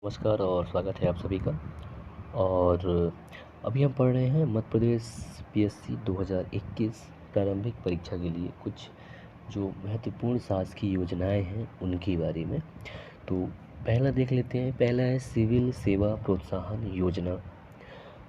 नमस्कार और स्वागत है आप सभी का। और अभी हम पढ़ रहे हैं मध्य प्रदेश पीएससी 2021 प्रारंभिक परीक्षा के लिए कुछ जो महत्वपूर्ण शासकीय योजनाएं हैं उनके बारे में। तो पहला देख लेते हैं। पहला है सिविल सेवा प्रोत्साहन योजना।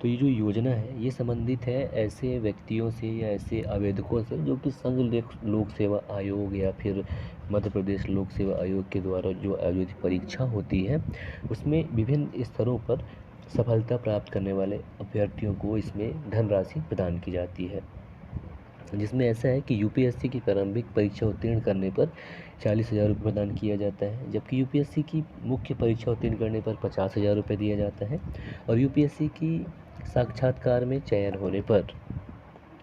तो ये जो योजना है ये संबंधित है ऐसे व्यक्तियों से या ऐसे आवेदकों से जो कि संघ लोक सेवा आयोग या फिर मध्य प्रदेश लोक सेवा आयोग के द्वारा जो आयोजित परीक्षा होती है उसमें विभिन्न स्तरों पर सफलता प्राप्त करने वाले अभ्यर्थियों को इसमें धनराशि प्रदान की जाती है। जिसमें ऐसा है कि यूपीएससी की प्रारंभिक परीक्षा उत्तीर्ण करने पर 40,000 रुपये प्रदान किया जाता है, जबकि यूपीएससी की मुख्य परीक्षा उत्तीर्ण करने पर 50,000 रुपये दिया जाता है। और यूपीएससी की साक्षात्कार में चयन होने पर,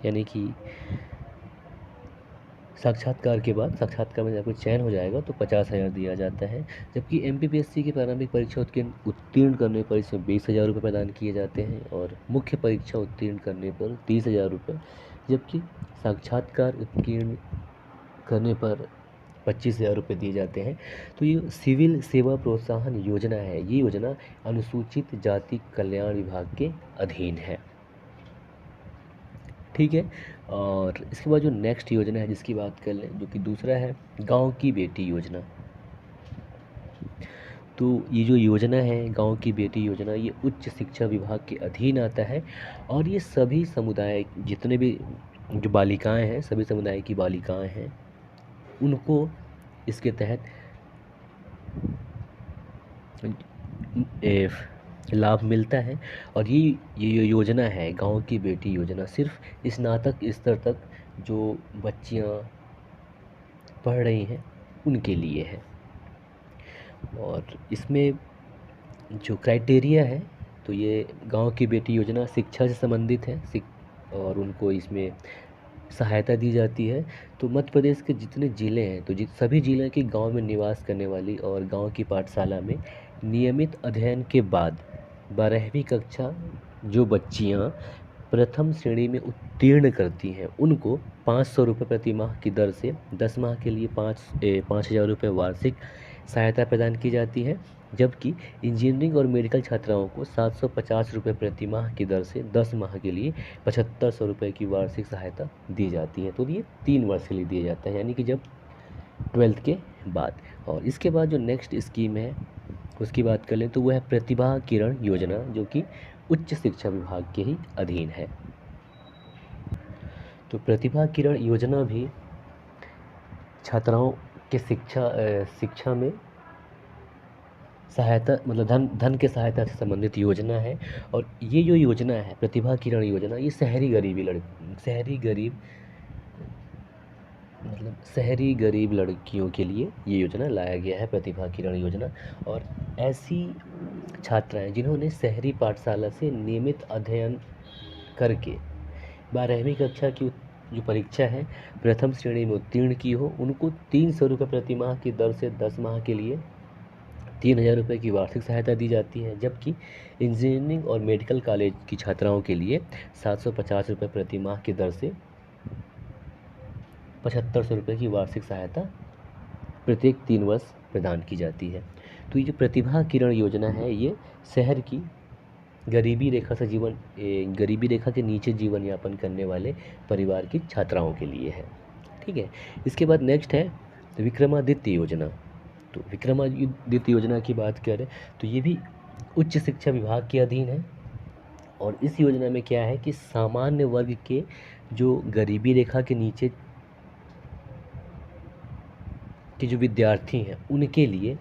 यानी कि साक्षात्कार के बाद साक्षात्कार में जब चयन हो जाएगा तो 50,000 दिया जाता है। जबकि एमपीपीएससी की प्रारंभिक परीक्षा उत्तीर्ण करने पर इसमें 20,000 रुपये प्रदान किए जाते हैं और मुख्य परीक्षा उत्तीर्ण करने पर 30,000 रुपये, जबकि साक्षात्कार उत्तीर्ण करने पर 25,000 रुपये दिए जाते हैं। तो ये सिविल सेवा प्रोत्साहन योजना है, ये योजना अनुसूचित जाति कल्याण विभाग के अधीन है। ठीक है। और इसके बाद जो नेक्स्ट योजना है जिसकी बात कर लें, जो कि दूसरा है गांव की बेटी योजना। तो ये जो योजना है गांव की बेटी योजना, ये उच्च शिक्षा विभाग के अधीन आता है और ये सभी समुदाय जितने भी जो बालिकाएं हैं, सभी समुदाय की बालिकाएं हैं, उनको इसके तहत लाभ मिलता है। और ये योजना है गांव की बेटी योजना, सिर्फ स्नातक स्तर तक जो बच्चियां पढ़ रही हैं उनके लिए है। और इसमें जो क्राइटेरिया है, तो ये गांव की बेटी योजना शिक्षा से संबंधित है, और उनको इसमें सहायता दी जाती है। तो मध्य प्रदेश के जितने ज़िले हैं, तो सभी ज़िले के गांव में निवास करने वाली और गांव की पाठशाला में नियमित अध्ययन के बाद 12वीं कक्षा जो बच्चियां प्रथम श्रेणी में उत्तीर्ण करती हैं उनको 500 रुपये प्रति माह की दर से 10 माह के लिए 5,000 रुपये वार्षिक सहायता प्रदान की जाती है। जबकि इंजीनियरिंग और मेडिकल छात्राओं को 750 रुपये प्रति माह की दर से 10 माह के लिए 7,500 रुपये की वार्षिक सहायता दी जाती है। तो ये 3 वर्ष के लिए दिया जाता है, यानी कि जब 12th के बाद। और इसके बाद जो नेक्स्ट स्कीम है उसकी बात कर लें तो वह है प्रतिभा किरण योजना, जो कि उच्च शिक्षा विभाग के ही अधीन है। तो प्रतिभा किरण योजना भी छात्राओं के शिक्षा में सहायता, मतलब धन के सहायता से संबंधित योजना है। और ये जो योजना है प्रतिभा किरण योजना, ये शहरी गरीब लड़कियों के लिए ये योजना लाया गया है, प्रतिभा किरण योजना। और ऐसी छात्राएं जिन्होंने शहरी पाठशाला से नियमित अध्ययन करके 12वीं कक्षा की जो परीक्षा है प्रथम श्रेणी में उत्तीर्ण की हो, उनको 300 रुपये प्रति माह की दर से 10 माह के लिए 3,000 रुपये की वार्षिक सहायता दी जाती है। जबकि इंजीनियरिंग और मेडिकल कॉलेज की छात्राओं के लिए 750 रुपये प्रति माह की दर से 7,500 रुपये की वार्षिक सहायता प्रत्येक 3 वर्ष प्रदान की जाती है। तो ये जो प्रतिभा किरण योजना है ये शहर की गरीबी रेखा के नीचे जीवन यापन करने वाले परिवार की छात्राओं के लिए है। ठीक है। इसके बाद नेक्स्ट है विक्रमादित्य योजना। तो विक्रमादित्य योजना की बात करें तो ये भी उच्च शिक्षा विभाग के अधीन है। और इस योजना में क्या है कि सामान्य वर्ग के जो गरीबी रेखा के नीचे के जो विद्यार्थी हैं उनके लिए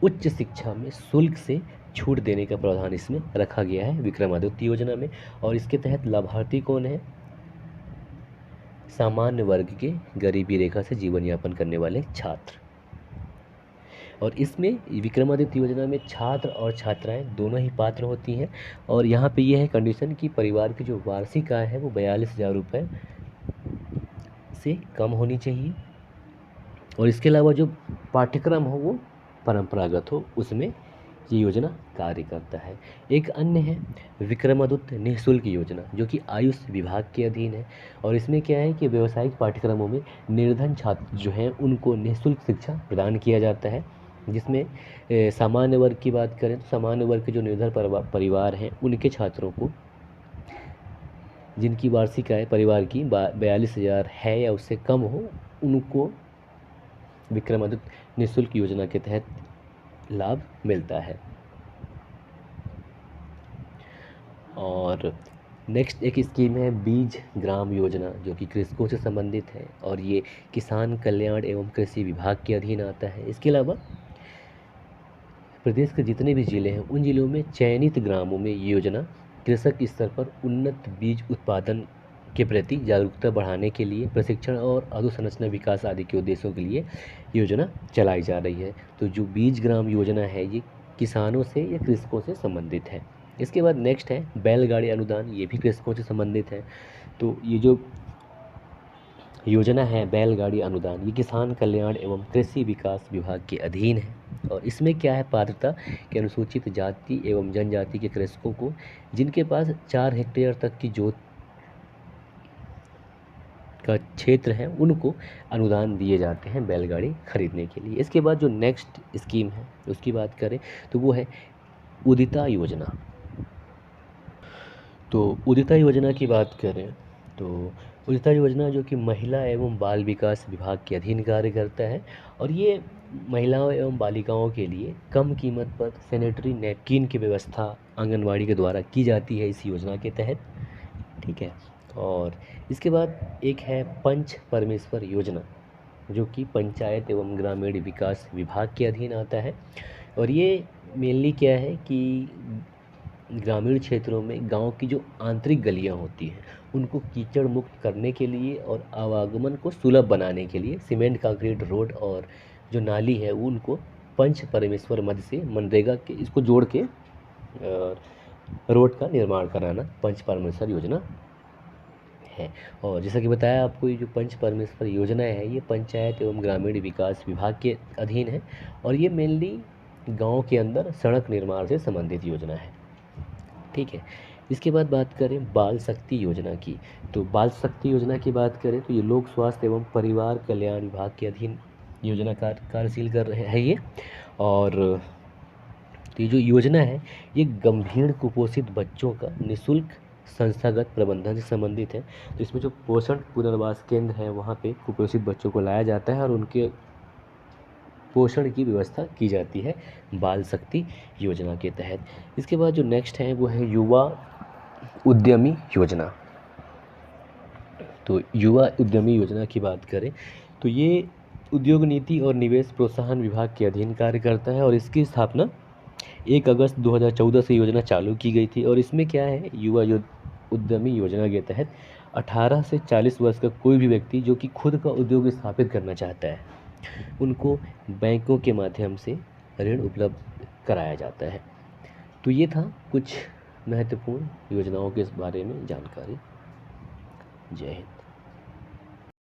उच्च शिक्षा में शुल्क से छूट देने का प्रावधान इसमें रखा गया है विक्रमादित्य योजना में। और इसके तहत लाभार्थी कौन है? सामान्य वर्ग के गरीबी रेखा से जीवन यापन करने वाले छात्र। और इसमें विक्रमादित्य योजना में छात्र और छात्राएं दोनों ही पात्र होती हैं। और यहाँ पे यह है कंडीशन कि परिवार की जो वार्षिक आय है वो 42,000 रुपये से कम होनी चाहिए। और इसके अलावा जो पाठ्यक्रम हो वो परंपरागत हो, उसमें ये योजना कार्य करता है। एक अन्य है विक्रमादित्य निःशुल्क योजना, जो कि आयुष विभाग के अधीन है। और इसमें क्या है कि व्यावसायिक पाठ्यक्रमों में निर्धन छात्र जो हैं उनको निःशुल्क शिक्षा प्रदान किया जाता है। जिसमें सामान्य वर्ग की बात करें तो सामान्य वर्ग के जो निर्धन परिवार हैं उनके छात्रों को, जिनकी वार्षिक आय परिवार की 42,000 है या उससे कम हो, उनको विक्रमादित्य निःशुल्क योजना के तहत लाभ मिलता है। और नेक्स्ट एक स्कीम है बीज ग्राम योजना, जो कि कृषकों से संबंधित है और ये किसान कल्याण एवं कृषि विभाग के अधीन आता है। इसके अलावा प्रदेश के जितने भी ज़िले हैं उन ज़िलों में चयनित ग्रामों में ये योजना कृषक स्तर पर उन्नत बीज उत्पादन के प्रति जागरूकता बढ़ाने के लिए प्रशिक्षण और अधोसंरचना विकास आदि के उद्देश्यों के लिए योजना चलाई जा रही है। तो जो बीज ग्राम योजना है ये किसानों से या कृषकों से संबंधित है। इसके बाद नेक्स्ट है बैलगाड़ी अनुदान, ये भी कृषकों से संबंधित है। तो ये जो योजना है बैलगाड़ी अनुदान, ये किसान कल्याण एवं कृषि विकास विभाग के अधीन है। और इसमें क्या है, पात्रता कि अनुसूचित जाति एवं जनजाति के कृषकों को जिनके पास 4 हेक्टेयर तक की जोत का क्षेत्र है उनको अनुदान दिए जाते हैं बैलगाड़ी खरीदने के लिए। इसके बाद जो नेक्स्ट स्कीम है उसकी बात करें तो वो है उदिता योजना। तो उदिता योजना की बात करें तो उदिता योजना जो कि महिला एवं बाल विकास विभाग के अधीन कार्य करता है और ये महिलाओं एवं बालिकाओं के लिए कम कीमत पर सैनिटरी नैपकिन की व्यवस्था आंगनवाड़ी के द्वारा की जाती है इस योजना के तहत। ठीक है। और इसके बाद एक है पंच परमेश्वर योजना, जो कि पंचायत एवं ग्रामीण विकास विभाग के अधीन आता है। और ये मेनली क्या है कि ग्रामीण क्षेत्रों में गांव की जो आंतरिक गलियां होती हैं उनको कीचड़ मुक्त करने के लिए और आवागमन को सुलभ बनाने के लिए सीमेंट कंक्रीट रोड और जो नाली है उनको पंच परमेश्वर मद से मनरेगा के इसको जोड़ के रोड का निर्माण कराना पंच परमेश्वर योजना है। और जैसा कि बताया आपको, ये जो पंच परमेश्वर योजना है ये पंचायत एवं ग्रामीण विकास विभाग के अधीन है और ये मेनली गांव के अंदर सड़क निर्माण से संबंधित योजना है। ठीक है। इसके बाद बात करें बाल शक्ति योजना की। तो बाल शक्ति योजना की बात करें तो ये लोक स्वास्थ्य एवं परिवार कल्याण विभाग के अधीन योजना कार्यशील कर रहे हैं ये। और तो ये जो योजना है ये गंभीर कुपोषित बच्चों का निःशुल्क संस्थागत प्रबंधन से संबंधित है। तो इसमें जो पोषण पुनर्वास केंद्र है वहाँ पे कुपोषित बच्चों को लाया जाता है और उनके पोषण की व्यवस्था की जाती है बाल शक्ति योजना के तहत। इसके बाद जो नेक्स्ट है वो है युवा उद्यमी योजना। तो युवा उद्यमी योजना की बात करें तो ये उद्योग नीति और निवेश प्रोत्साहन विभाग के अधीन कार्य करता है और इसकी स्थापना 1 अगस्त 2014 से योजना चालू की गई थी। और इसमें क्या है, युवा उद्यमी योजना के तहत 18 से 40 वर्ष का कोई भी व्यक्ति जो कि खुद का उद्योग स्थापित करना चाहता है उनको बैंकों के माध्यम से ऋण उपलब्ध कराया जाता है। तो ये था कुछ महत्वपूर्ण योजनाओं के बारे में जानकारी। जय हिंद।